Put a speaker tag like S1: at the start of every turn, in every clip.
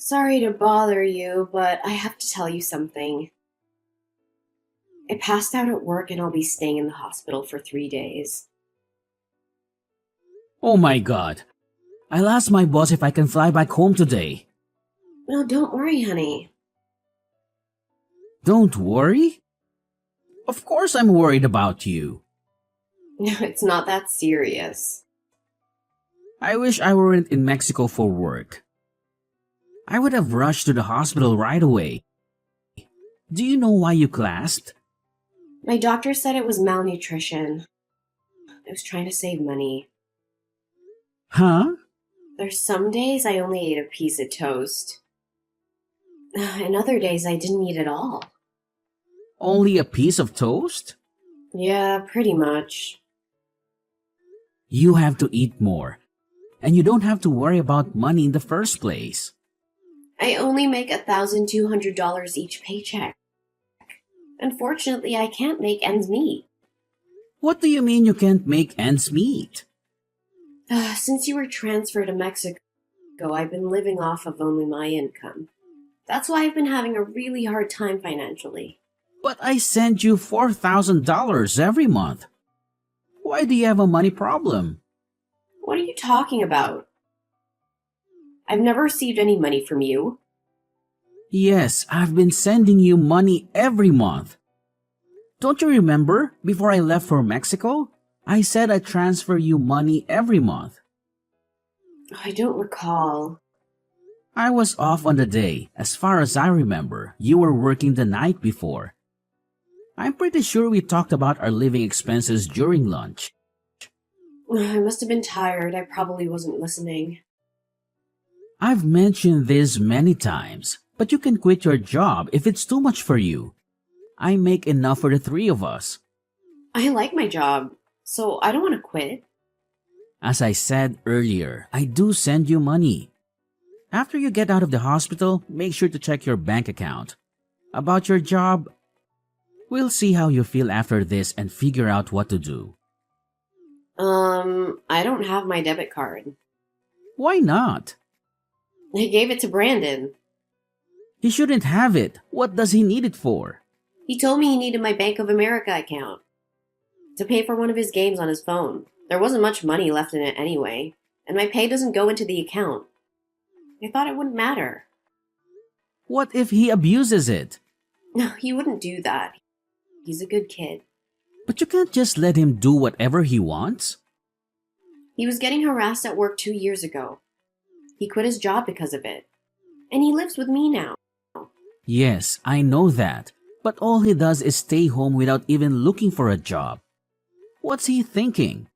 S1: Sorry to bother you, but I have to tell you something. I passed out at work and I'll be staying in the hospital for 3 days.
S2: Oh my god. I'll ask my boss if I can fly back home today.
S1: No, don't worry, honey.
S2: Don't worry? Of course I'm worried about you.
S1: No, it's not that serious.
S2: I wish I weren't in Mexico for work. I would have rushed to the hospital right away. Do you know why you clasped?
S1: My doctor said it was malnutrition. I was trying to save money.
S2: Huh?
S1: There's some days I only ate a piece of toast. And other days I didn't eat at all.
S2: Only a piece of toast?
S1: Yeah, pretty much.
S2: You have to eat more. And you don't have to worry about money in the first place.
S1: I only make $1,200 each paycheck. Unfortunately, I can't make ends meet.
S2: What do you mean you can't make ends meet?
S1: Since you were transferred to Mexico, I've been living off of only my income. That's why I've been having a really hard time financially.
S2: But I send you $4,000 every month. Why do you have a money problem?
S1: What are you talking about? I've never received any money from you.
S2: Yes, I've been sending you money every month. Don't you remember, before I left for Mexico, I said I'd transfer you money every month.
S1: I don't recall.
S2: I was off on the day. As far as I remember, you were working the night before. I'm pretty sure we talked about our living expenses during lunch.
S1: I must have been tired. I probably wasn't listening.
S2: I've mentioned this many times, but you can quit your job if it's too much for you. I make enough for the three of us.
S1: I like my job, so I don't want to quit.
S2: As I said earlier, I do send you money. After you get out of the hospital, make sure to check your bank account. About your job, we'll see how you feel after this and figure out what to do.
S1: I don't have my debit card.
S2: Why not?
S1: I gave it to Brandon.
S2: He shouldn't have it. What does he need it for?
S1: He told me he needed my Bank of America account to pay for one of his games on his phone. There wasn't much money left in it anyway, and my pay doesn't go into the account. I thought it wouldn't matter.
S2: What if he abuses it?
S1: No, he wouldn't do that. He's a good kid.
S2: But you can't just let him do whatever he wants.
S1: He was getting harassed at work 2 years ago. He quit his job because of it. And he lives with me now.
S2: Yes, I know that. But all he does is stay home without even looking for a job. What's he thinking?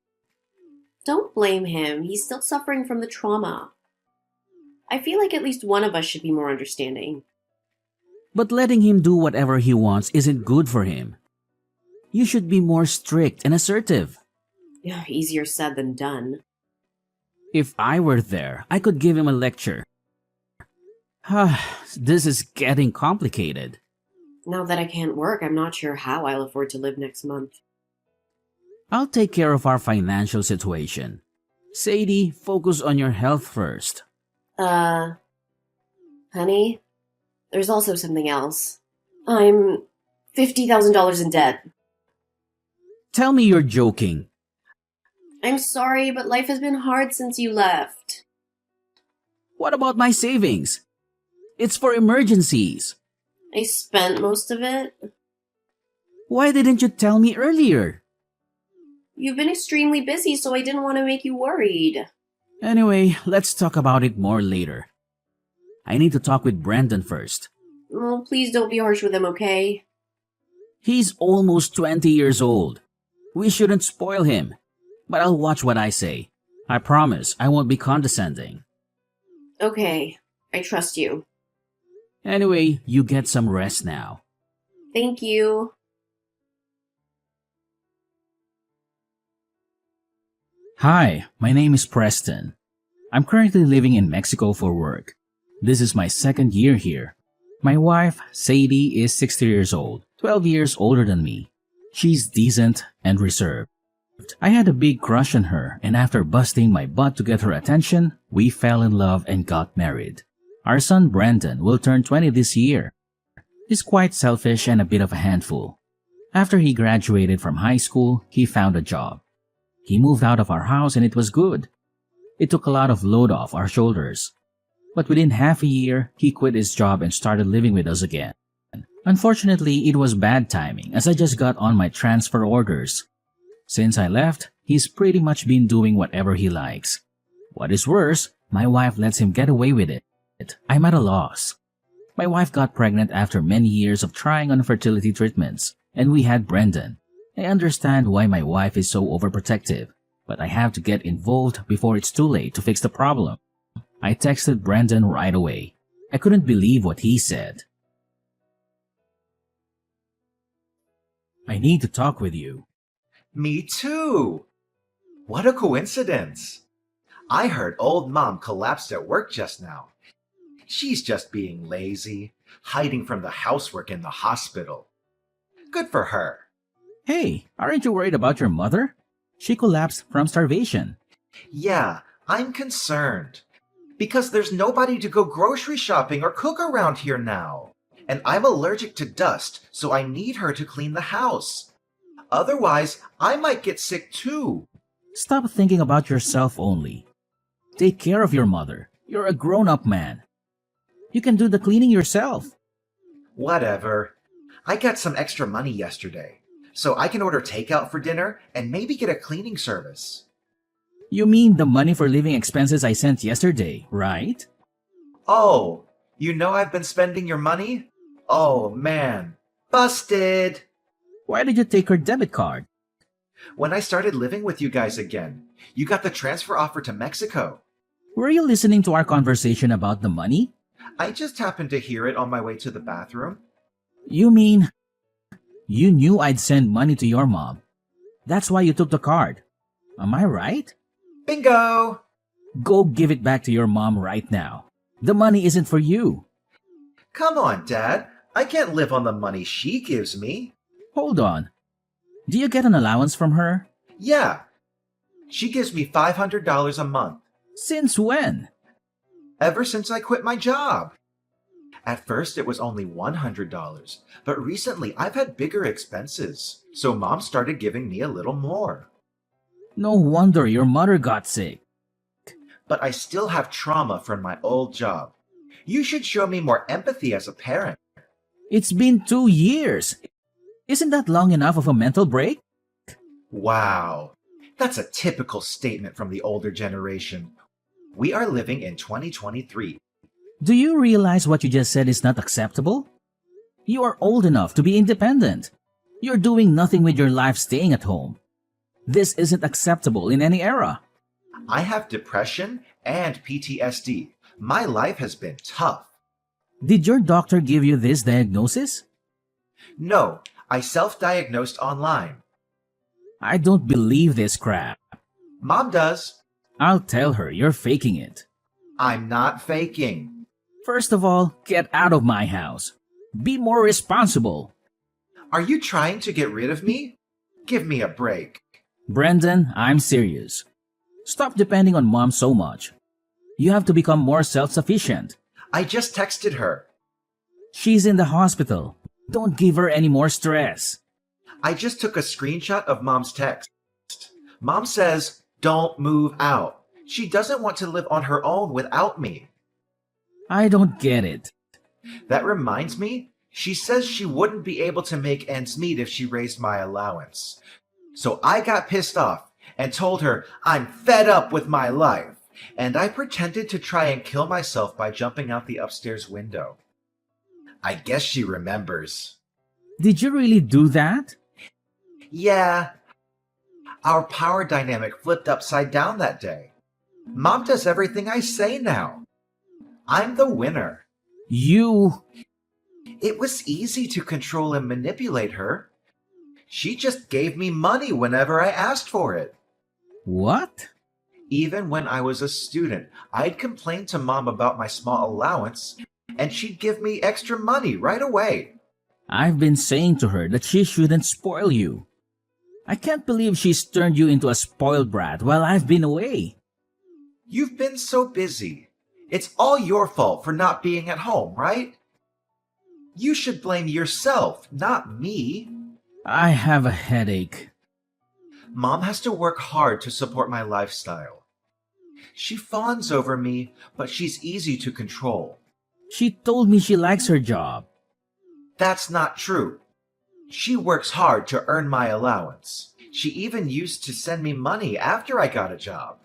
S1: Don't blame him. He's still suffering from the trauma. I feel like at least one of us should be more understanding.
S2: But letting him do whatever he wants isn't good for him. You should be more strict and assertive.
S1: Yeah, easier said than done.
S2: If I were there, I could give him a lecture. This is getting complicated.
S1: Now that I can't work, I'm not sure how I'll afford to live next month.
S2: I'll take care of our financial situation. Sadie, focus on your health first.
S1: Honey, there's also something else. I'm $50,000 in debt.
S2: Tell me you're joking.
S1: I'm sorry, but life has been hard since you left.
S2: What about my savings? It's for emergencies.
S1: I spent most of it.
S2: Why didn't you tell me earlier?
S1: You've been extremely busy, so I didn't want to make you worried.
S2: Anyway, let's talk about it more later. I need to talk with Brandon first.
S1: Oh, please don't be harsh with him, okay?
S2: He's almost 20 years old. We shouldn't spoil him. But I'll watch what I say. I promise I won't be condescending.
S1: Okay, I trust you.
S2: Anyway, you get some rest now.
S1: Thank you.
S2: Hi, my name is Preston. I'm currently living in Mexico for work. This is my second year here. My wife, Sadie, is 60 years old, 12 years older than me. She's decent and reserved. I had a big crush on her, and after busting my butt to get her attention, we fell in love and got married. Our son Brandon will turn 20 this year. He's quite selfish and a bit of a handful. After he graduated from high school, he found a job. He moved out of our house and it was good. It took a lot of load off our shoulders. But within half a year, he quit his job and started living with us again. Unfortunately, it was bad timing as I just got on my transfer orders. Since I left, he's pretty much been doing whatever he likes. What is worse, my wife lets him get away with it. I'm at a loss. My wife got pregnant after many years of trying on fertility treatments, and we had Brendan. I understand why my wife is so overprotective, but I have to get involved before it's too late to fix the problem. I texted Brendan right away. I couldn't believe what he said. I need to talk with you.
S3: Me too. What a coincidence. I heard old Mom collapsed at work just now. She's just being lazy, hiding from the housework in the hospital. Good for her.
S2: Hey, aren't you worried about your mother? She collapsed from starvation.
S3: Yeah, I'm concerned. Because there's nobody to go grocery shopping or cook around here now. And I'm allergic to dust, so I need her to clean the house. Otherwise, I might get sick too.
S2: Stop thinking about yourself only. Take care of your mother. You're a grown-up man. You can do the cleaning yourself.
S3: Whatever. I got some extra money yesterday, so I can order takeout for dinner and maybe get a cleaning service.
S2: You mean the money for living expenses I sent yesterday, right?
S3: Oh, you know I've been spending your money? Oh man, busted!
S2: Why did you take her debit card?
S3: When I started living with you guys again, you got the transfer offer to Mexico.
S2: Were you listening to our conversation about the money?
S3: I just happened to hear it on my way to the bathroom.
S2: You mean you knew I'd send money to your mom? That's why you took the card. Am I right?
S3: Bingo!
S2: Go give it back to your mom right now. The money isn't for you.
S3: Come on, Dad. I can't live on the money she gives me.
S2: Hold on. Do you get an allowance from her?
S3: Yeah. She gives me $500 a month.
S2: Since when?
S3: Ever since I quit my job. At first, it was only $100, but recently I've had bigger expenses, so Mom started giving me a little more.
S2: No wonder your mother got sick.
S3: But I still have trauma from my old job. You should show me more empathy as a parent.
S2: It's been 2 years. Isn't that long enough of a mental break?
S3: Wow. That's a typical statement from the older generation. We are living in 2023.
S2: Do you realize what you just said is not acceptable? You are old enough to be independent. You're doing nothing with your life staying at home. This isn't acceptable in any era.
S3: I have depression and PTSD. My life has been tough.
S2: Did your doctor give you this diagnosis?
S3: No, I self-diagnosed online.
S2: I don't believe this crap.
S3: Mom does.
S2: I'll tell her you're faking it.
S3: I'm not faking.
S2: First of all, get out of my house. Be more responsible.
S3: Are you trying to get rid of me? Give me a break.
S2: Brendan, I'm serious. Stop depending on mom so much. You have to become more self-sufficient.
S3: I just texted her.
S2: She's in the hospital. Don't give her any more stress.
S3: I just took a screenshot of Mom's text. Mom says, don't move out. She doesn't want to live on her own without me.
S2: I don't get it.
S3: That reminds me, she says she wouldn't be able to make ends meet if she raised my allowance. So I got pissed off and told her I'm fed up with my life, and I pretended to try and kill myself by jumping out the upstairs window. I guess she remembers.
S2: Did you really do that?
S3: Yeah. Our power dynamic flipped upside down that day. Mom does everything I say now. I'm the winner.
S2: You...
S3: It was easy to control and manipulate her. She just gave me money whenever I asked for it.
S2: What?
S3: Even when I was a student, I'd complain to Mom about my small allowance, and she'd give me extra money right away.
S2: I've been saying to her that she shouldn't spoil you. I can't believe she's turned you into a spoiled brat while I've been away.
S3: You've been so busy. It's all your fault for not being at home, right? You should blame yourself, not me.
S2: I have a headache.
S3: Mom has to work hard to support my lifestyle. She fawns over me, but she's easy to control.
S2: She told me she likes her job.
S3: That's not true. She works hard to earn my allowance. She even used to send me money after I got a job.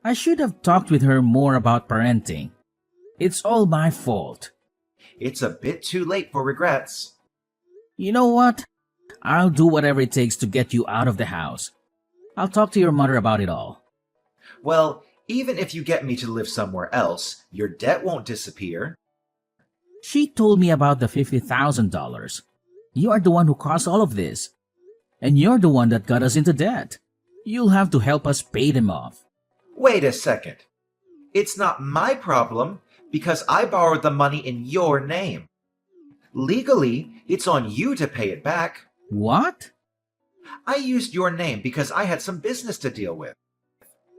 S2: I should have talked with her more about parenting. It's all my fault.
S3: It's a bit too late for regrets.
S2: You know what? I'll do whatever it takes to get you out of the house. I'll talk to your mother about it all.
S3: Well, even if you get me to live somewhere else, your debt won't disappear.
S2: She told me about the $50,000. You are the one who caused all of this. And you're the one that got us into debt. You'll have to help us pay them off.
S3: Wait a second. It's not my problem because I borrowed the money in your name. Legally, it's on you to pay it back.
S2: What?
S3: I used your name because I had some business to deal with.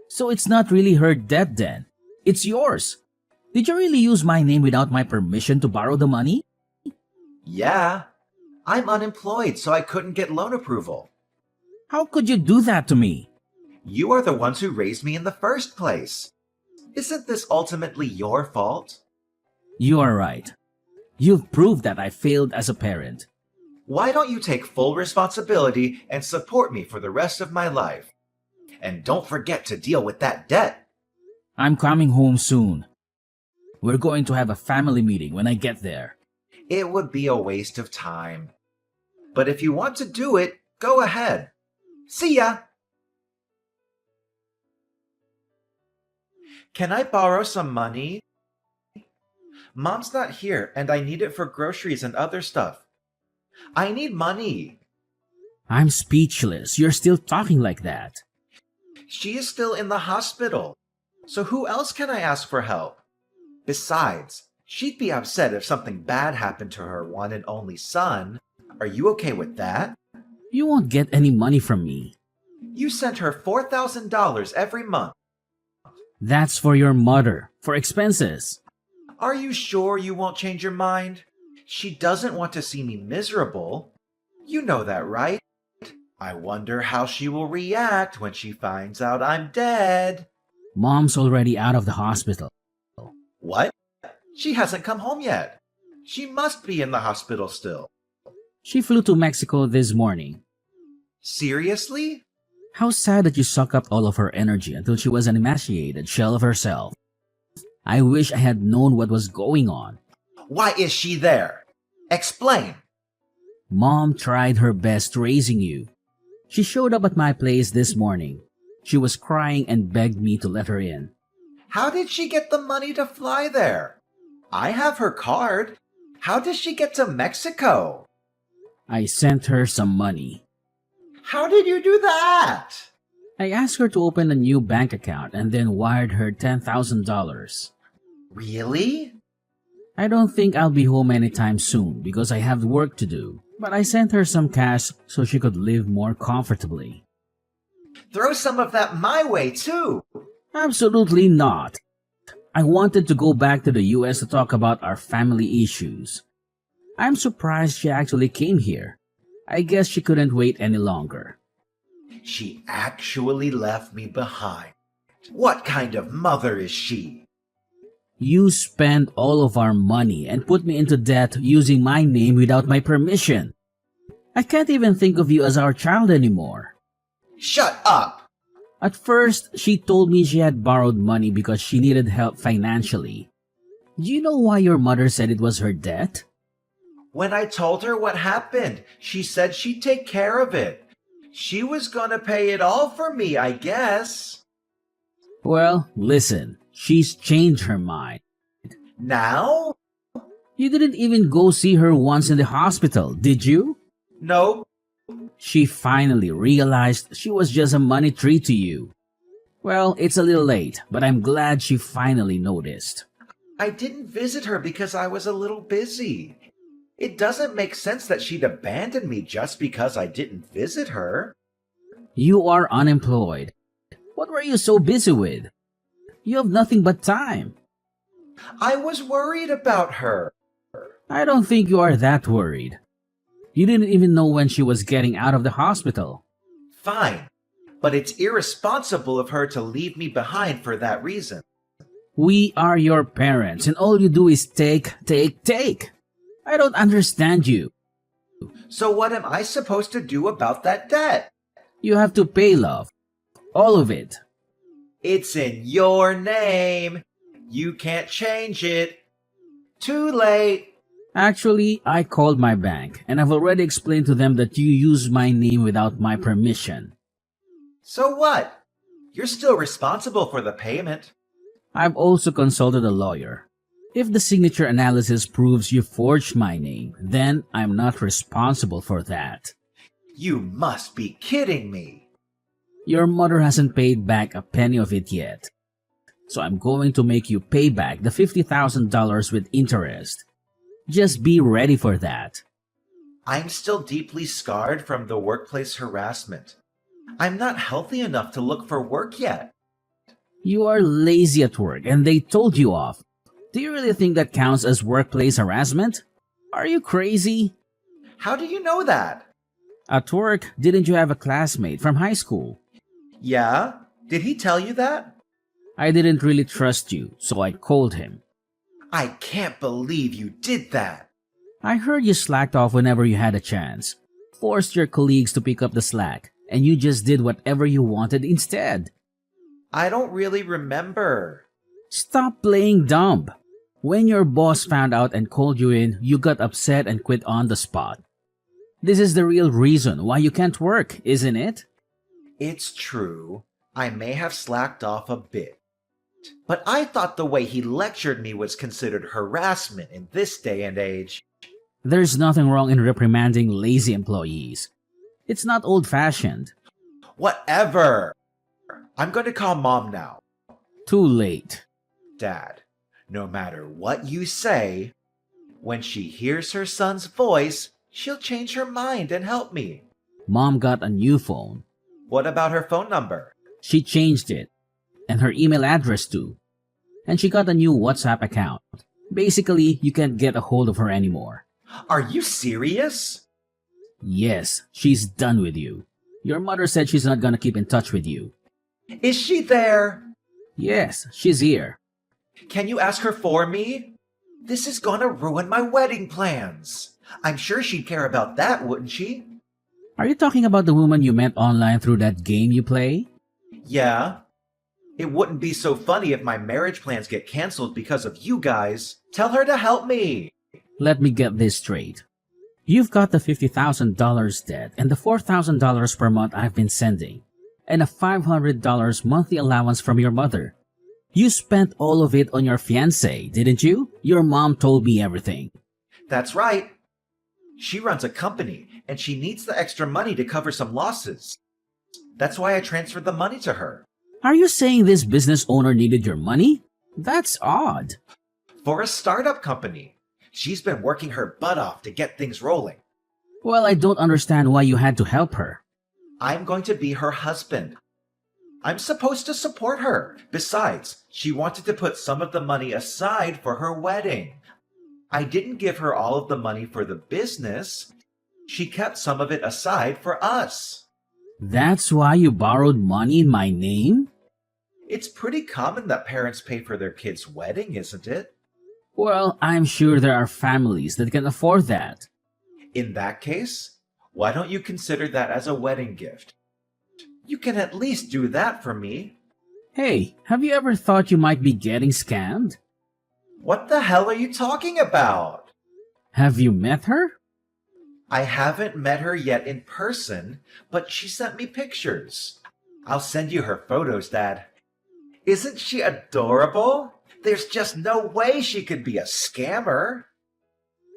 S2: So it's not really her debt then. It's yours. Did you really use my name without my permission to borrow the money?
S3: Yeah. I'm unemployed, so I couldn't get loan approval.
S2: How could you do that to me?
S3: You are the ones who raised me in the first place. Isn't this ultimately your fault?
S2: You are right. You've proved that I failed as a parent.
S3: Why don't you take full responsibility and support me for the rest of my life? And don't forget to deal with that debt.
S2: I'm coming home soon. We're going to have a family meeting when I get there.
S3: It would be a waste of time. But if you want to do it, go ahead. See ya! Can I borrow some money? Mom's not here and I need it for groceries and other stuff. I need money.
S2: I'm speechless. You're still talking like that.
S3: She is still in the hospital. So who else can I ask for help? Besides, she'd be upset if something bad happened to her one and only son. Are you okay with that?
S2: You won't get any money from me.
S3: You sent her $4,000 every month.
S2: That's for your mother, for expenses.
S3: Are you sure you won't change your mind? She doesn't want to see me miserable. You know that, right? I wonder how she will react when she finds out I'm dead.
S2: Mom's already out of the hospital.
S3: What? She hasn't come home yet. She must be in the hospital still.
S2: She flew to Mexico this morning.
S3: Seriously?
S2: How sad that you suck up all of her energy until she was an emaciated shell of herself. I wish I had known what was going on.
S3: Why is she there? Explain.
S2: Mom tried her best raising you. She showed up at my place this morning. She was crying and begged me to let her in.
S3: How did she get the money to fly there? I have her card. How does she get to Mexico?
S2: I sent her some money.
S3: How did you do that?
S2: I asked her to open a new bank account and then wired her $10,000.
S3: Really?
S2: I don't think I'll be home anytime soon because I have work to do, but I sent her some cash so she could live more comfortably.
S3: Throw some of that my way, too.
S2: Absolutely not. I wanted to go back to the US to talk about our family issues. I'm surprised she actually came here. I guess she couldn't wait any longer.
S3: She actually left me behind. What kind of mother is she?
S2: You spent all of our money and put me into debt using my name without my permission. I can't even think of you as our child anymore.
S3: Shut up!
S2: At first, she told me she had borrowed money because she needed help financially. Do you know why your mother said it was her debt?
S3: When I told her what happened, she said she'd take care of it. She was gonna pay it all for me, I guess.
S2: Well, listen, she's changed her mind.
S3: Now?
S2: You didn't even go see her once in the hospital, did you?
S3: Nope.
S2: She finally realized she was just a money tree to you. Well, it's a little late, but I'm glad she finally noticed.
S3: I didn't visit her because I was a little busy. It doesn't make sense that she'd abandon me just because I didn't visit her.
S2: You are unemployed. What were you so busy with? You have nothing but time.
S3: I was worried about her.
S2: I don't think you are that worried. You didn't even know when she was getting out of the hospital.
S3: Fine, but it's irresponsible of her to leave me behind for that reason.
S2: We are your parents, and all you do is take, take, take. I don't understand you.
S3: So what am I supposed to do about that debt?
S2: You have to pay, love. All of it.
S3: It's in your name. You can't change it. Too late.
S2: Actually, I called my bank, and I've already explained to them that you used my name without my permission.
S3: So what? You're still responsible for the payment.
S2: I've also consulted a lawyer. If the signature analysis proves you forged my name, then I'm not responsible for that.
S3: You must be kidding me.
S2: Your mother hasn't paid back a penny of it yet. So I'm going to make you pay back the $50,000 with interest. Just be ready for that.
S3: I'm still deeply scarred from the workplace harassment. I'm not healthy enough to look for work yet.
S2: You are lazy at work and they told you off. Do you really think that counts as workplace harassment? Are you crazy?
S3: How do you know that?
S2: At work, didn't you have a classmate from high school?
S3: Yeah? Did he tell you that?
S2: I didn't really trust you, so I called him.
S3: I can't believe you did that.
S2: I heard you slacked off whenever you had a chance. Forced your colleagues to pick up the slack, and you just did whatever you wanted instead.
S3: I don't really remember.
S2: Stop playing dumb. When your boss found out and called you in, you got upset and quit on the spot. This is the real reason why you can't work, isn't it?
S3: It's true. I may have slacked off a bit. But I thought the way he lectured me was considered harassment in this day and age.
S2: There's nothing wrong in reprimanding lazy employees. It's not old-fashioned.
S3: Whatever. I'm going to call Mom now.
S2: Too late.
S3: Dad, no matter what you say, when she hears her son's voice, she'll change her mind and help me.
S2: Mom got a new phone.
S3: What about her phone number?
S2: She changed it. And her email address too. And she got a new WhatsApp account. Basically, you can't get a hold of her anymore.
S3: Are you serious?
S2: Yes, she's done with you. Your mother said she's not gonna keep in touch with you.
S3: Is she there?
S2: Yes, she's here.
S3: Can you ask her for me? This is gonna ruin my wedding plans. I'm sure she'd care about that, wouldn't she?
S2: Are you talking about the woman you met online through that game you play?
S3: Yeah. It wouldn't be so funny if my marriage plans get canceled because of you guys. Tell her to help me.
S2: Let me get this straight. You've got the $50,000 debt and the $4,000 per month I've been sending, and a $500 monthly allowance from your mother. You spent all of it on your fiancé, didn't you? Your mom told me everything.
S3: That's right. She runs a company, and she needs the extra money to cover some losses. That's why I transferred the money to her.
S2: Are you saying this business owner needed your money? That's odd.
S3: For a startup company. She's been working her butt off to get things rolling.
S2: Well, I don't understand why you had to help her.
S3: I'm going to be her husband. I'm supposed to support her. Besides, she wanted to put some of the money aside for her wedding. I didn't give her all of the money for the business. She kept some of it aside for us.
S2: That's why you borrowed money in my name?
S3: It's pretty common that parents pay for their kids' wedding, isn't it?
S2: Well, I'm sure there are families that can afford that.
S3: In that case, why don't you consider that as a wedding gift? You can at least do that for me.
S2: Hey, have you ever thought you might be getting scammed?
S3: What the hell are you talking about?
S2: Have you met her?
S3: I haven't met her yet in person, but she sent me pictures. I'll send you her photos, Dad. Isn't she adorable? There's just no way she could be a scammer.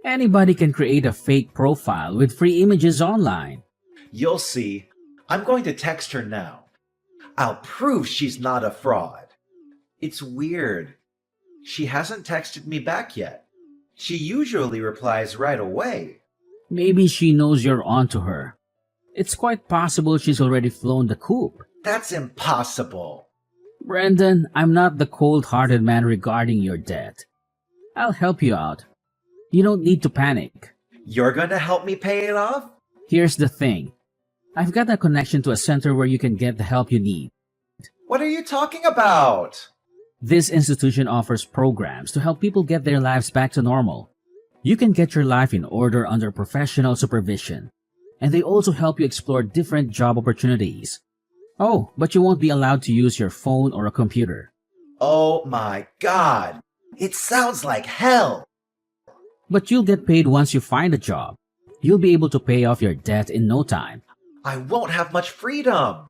S2: Anybody can create a fake profile with free images online.
S3: You'll see. I'm going to text her now. I'll prove she's not a fraud. It's weird. She hasn't texted me back yet. She usually replies right away.
S2: Maybe she knows you're onto her. It's quite possible she's already flown the coop.
S3: That's impossible.
S2: Brendan, I'm not the cold-hearted man regarding your debt. I'll help you out. You don't need to panic.
S3: You're gonna help me pay it off?
S2: Here's the thing. I've got a connection to a center where you can get the help you need.
S3: What are you talking about?
S2: This institution offers programs to help people get their lives back to normal. You can get your life in order under professional supervision. And they also help you explore different job opportunities. Oh, but you won't be allowed to use your phone or a computer.
S3: Oh my god. It sounds like hell.
S2: But you'll get paid once you find a job. You'll be able to pay off your debt in no time.
S3: I won't have much freedom.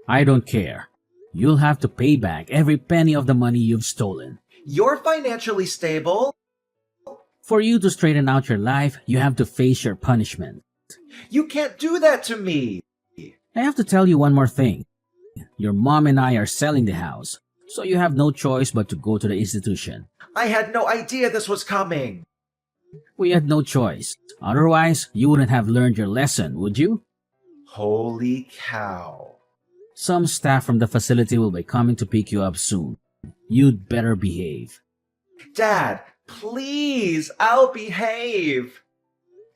S2: I don't care. You'll have to pay back every penny of the money you've stolen.
S3: You're financially stable.
S2: For you to straighten out your life, you have to face your punishment.
S3: You can't do that to me.
S2: I have to tell you one more thing. Your mom and I are selling the house, so you have no choice but to go to the institution.
S3: I had no idea this was coming.
S2: We had no choice. Otherwise, you wouldn't have learned your lesson, would you?
S3: Holy cow.
S2: Some staff from the facility will be coming to pick you up soon. You'd better behave.
S3: Dad, please, I'll behave.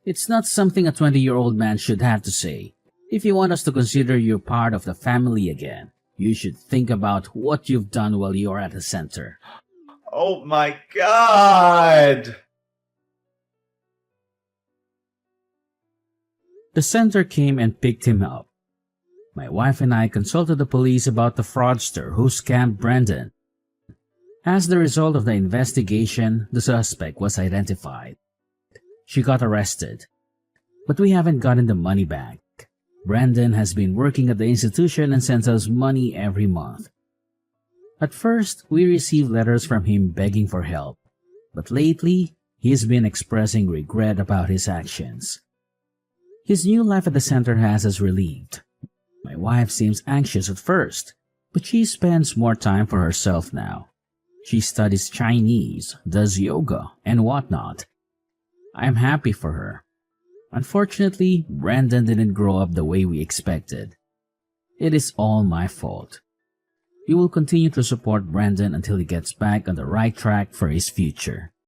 S2: It's not something a 20-year-old man should have to say. If you want us to consider you part of the family again, you should think about what you've done while you're at the center.
S3: Oh my god.
S2: The center came and picked him up. My wife and I consulted the police about the fraudster who scammed Brendan. As the result of the investigation, the suspect was identified. She got arrested. But we haven't gotten the money back. Brendan has been working at the institution and sends us money every month. At first, we received letters from him begging for help. But lately, he's been expressing regret about his actions. His new life at the center has us relieved. My wife seems anxious at first, but she spends more time for herself now. She studies Chinese, does yoga, and whatnot. I'm happy for her. Unfortunately, Brandon didn't grow up the way we expected. It is all my fault. We will continue to support Brandon until he gets back on the right track for his future.